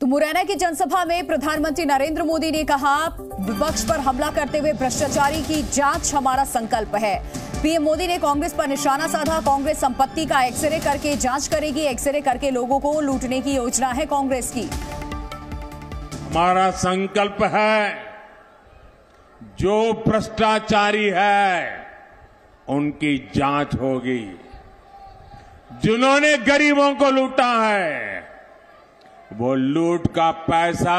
तो मुरैना की जनसभा में प्रधानमंत्री नरेंद्र मोदी ने कहा, विपक्ष पर हमला करते हुए भ्रष्टाचारी की जांच हमारा संकल्प है। पीएम मोदी ने कांग्रेस पर निशाना साधा। कांग्रेस संपत्ति का एक्सरे करके जांच करेगी। एक्सरे करके लोगों को लूटने की योजना है कांग्रेस की। हमारा संकल्प है, जो भ्रष्टाचारी है उनकी जांच होगी। जिन्होंने गरीबों को लूटा है, वो लूट का पैसा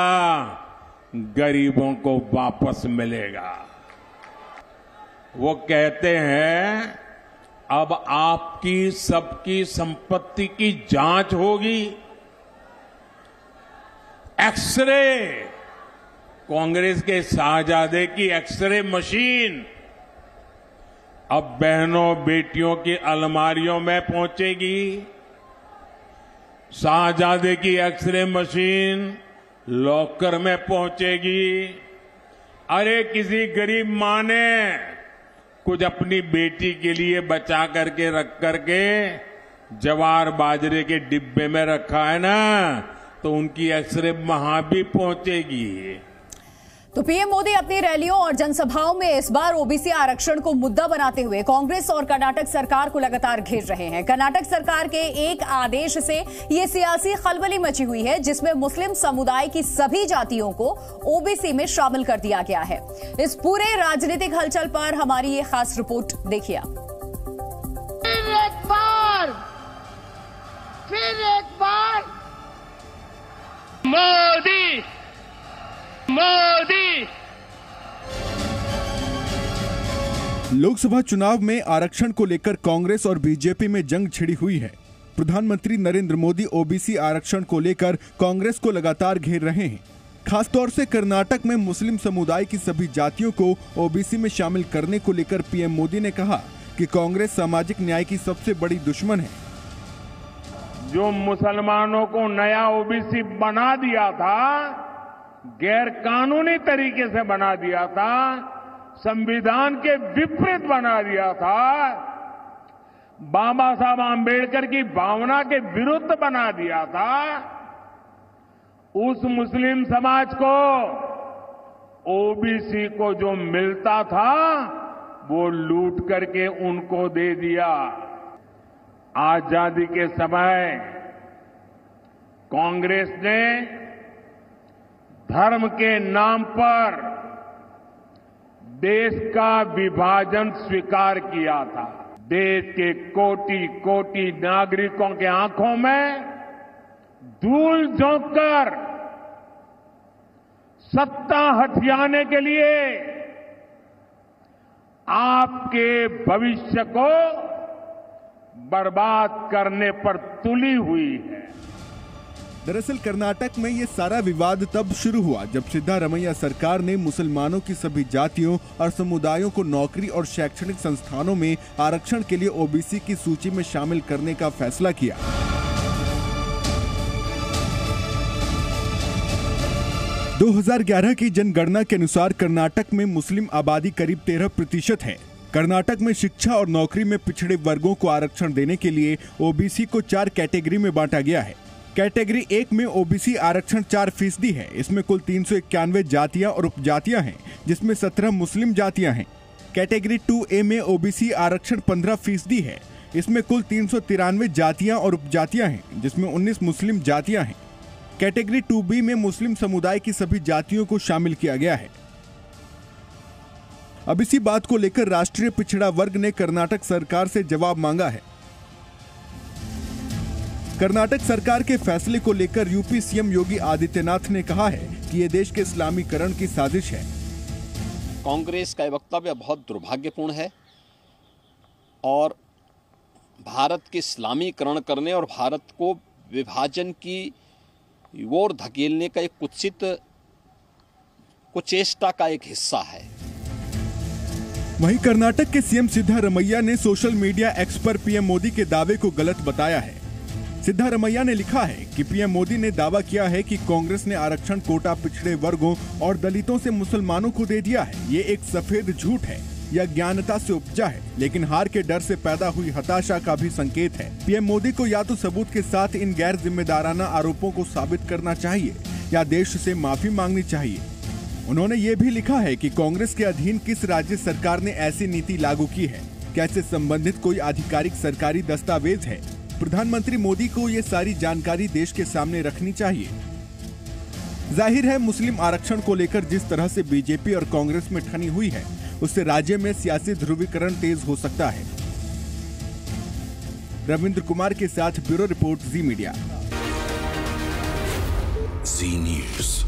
गरीबों को वापस मिलेगा। वो कहते हैं, अब आपकी सबकी संपत्ति की जांच होगी। एक्सरे, कांग्रेस के शाहजादे की एक्सरे मशीन अब बहनों बेटियों की अलमारियों में पहुंचेगी। शाहजादे की एक्सरे मशीन लॉकर में पहुंचेगी। अरे किसी गरीब मां ने कुछ अपनी बेटी के लिए बचा करके रख करके जवार बाजरे के डिब्बे में रखा है ना, तो उनकी एक्सरे वहां भी पहुंचेगी। तो पीएम मोदी अपनी रैलियों और जनसभाओं में इस बार ओबीसी आरक्षण को मुद्दा बनाते हुए कांग्रेस और कर्नाटक सरकार को लगातार घेर रहे हैं। कर्नाटक सरकार के एक आदेश से ये सियासी खलबली मची हुई है, जिसमें मुस्लिम समुदाय की सभी जातियों को ओबीसी में शामिल कर दिया गया है। इस पूरे राजनीतिक हलचल पर हमारी ये खास रिपोर्ट देखिए। फिर एक बार मोदी मोदी। लोकसभा चुनाव में आरक्षण को लेकर कांग्रेस और बीजेपी में जंग छिड़ी हुई है। प्रधानमंत्री नरेंद्र मोदी ओबीसी आरक्षण को लेकर कांग्रेस को लगातार घेर रहे हैं। खासतौर से कर्नाटक में मुस्लिम समुदाय की सभी जातियों को ओबीसी में शामिल करने को लेकर पीएम मोदी ने कहा कि कांग्रेस सामाजिक न्याय की सबसे बड़ी दुश्मन है। जो मुसलमानों को नया ओबीसी बना दिया था, गैर कानूनी तरीके से बना दिया था, संविधान के विपरीत बना दिया था, बाबा साहब आंबेडकर की भावना के विरुद्ध बना दिया था, उस मुस्लिम समाज को ओबीसी को जो मिलता था वो लूट करके उनको दे दिया। आजादी के समय कांग्रेस ने धर्म के नाम पर देश का विभाजन स्वीकार किया था। देश के कोटि कोटि नागरिकों के आंखों में धूल झोंककर सत्ता हथियाने के लिए आपके भविष्य को बर्बाद करने पर तुली हुई है। दरअसल कर्नाटक में ये सारा विवाद तब शुरू हुआ जब सिद्धारमैया सरकार ने मुसलमानों की सभी जातियों और समुदायों को नौकरी और शैक्षणिक संस्थानों में आरक्षण के लिए ओबीसी की सूची में शामिल करने का फैसला किया। – 2011 की जनगणना के अनुसार कर्नाटक में मुस्लिम आबादी करीब 13% है। कर्नाटक में शिक्षा और नौकरी में पिछड़े वर्गों को आरक्षण देने के लिए ओबीसी को 4 कैटेगरी में बांटा गया है। कैटेगरी 1 में ओबीसी आरक्षण 4% है। इसमें कुल 391 जातियां और उपजातियां हैं, जिसमें 17 मुस्लिम जातियां हैं। कैटेगरी 2A में ओबीसी आरक्षण 15% है। इसमें कुल 393 जातियां और उपजातियां हैं, जिसमें 19 मुस्लिम जातियां हैं। कैटेगरी 2B में मुस्लिम समुदाय की सभी जातियों को शामिल किया गया है। अब इसी बात को लेकर राष्ट्रीय पिछड़ा वर्ग ने कर्नाटक सरकार से जवाब मांगा है। कर्नाटक सरकार के फैसले को लेकर यूपी सीएम योगी आदित्यनाथ ने कहा है कि ये देश के इस्लामीकरण की साजिश है। कांग्रेस का वक्तव्य बहुत दुर्भाग्यपूर्ण है और भारत के इस्लामीकरण करने और भारत को विभाजन की ओर धकेलने का एक कुचेष्टा का एक हिस्सा है। वहीं कर्नाटक के सीएम सिद्धारमैया ने सोशल मीडिया एक्स पर पीएम मोदी के दावे को गलत बताया है। सिद्धारमैया ने लिखा है कि पीएम मोदी ने दावा किया है कि कांग्रेस ने आरक्षण कोटा पिछड़े वर्गों और दलितों से मुसलमानों को दे दिया है। ये एक सफेद झूठ है। यह ज्ञानता से उपजा है, लेकिन हार के डर से पैदा हुई हताशा का भी संकेत है। पीएम मोदी को या तो सबूत के साथ इन गैर जिम्मेदाराना आरोपों को साबित करना चाहिए या देश से माफी मांगनी चाहिए। उन्होंने ये भी लिखा है कि कांग्रेस के अधीन किस राज्य सरकार ने ऐसी नीति लागू की है, कैसे संबंधित कोई आधिकारिक सरकारी दस्तावेज है। प्रधानमंत्री मोदी को ये सारी जानकारी देश के सामने रखनी चाहिए। जाहिर है मुस्लिम आरक्षण को लेकर जिस तरह से बीजेपी और कांग्रेस में ठनी हुई है, उससे राज्य में सियासी ध्रुवीकरण तेज हो सकता है। रविंद्र कुमार के साथ ब्यूरो रिपोर्ट, जी मीडिया। जी न्यूज़।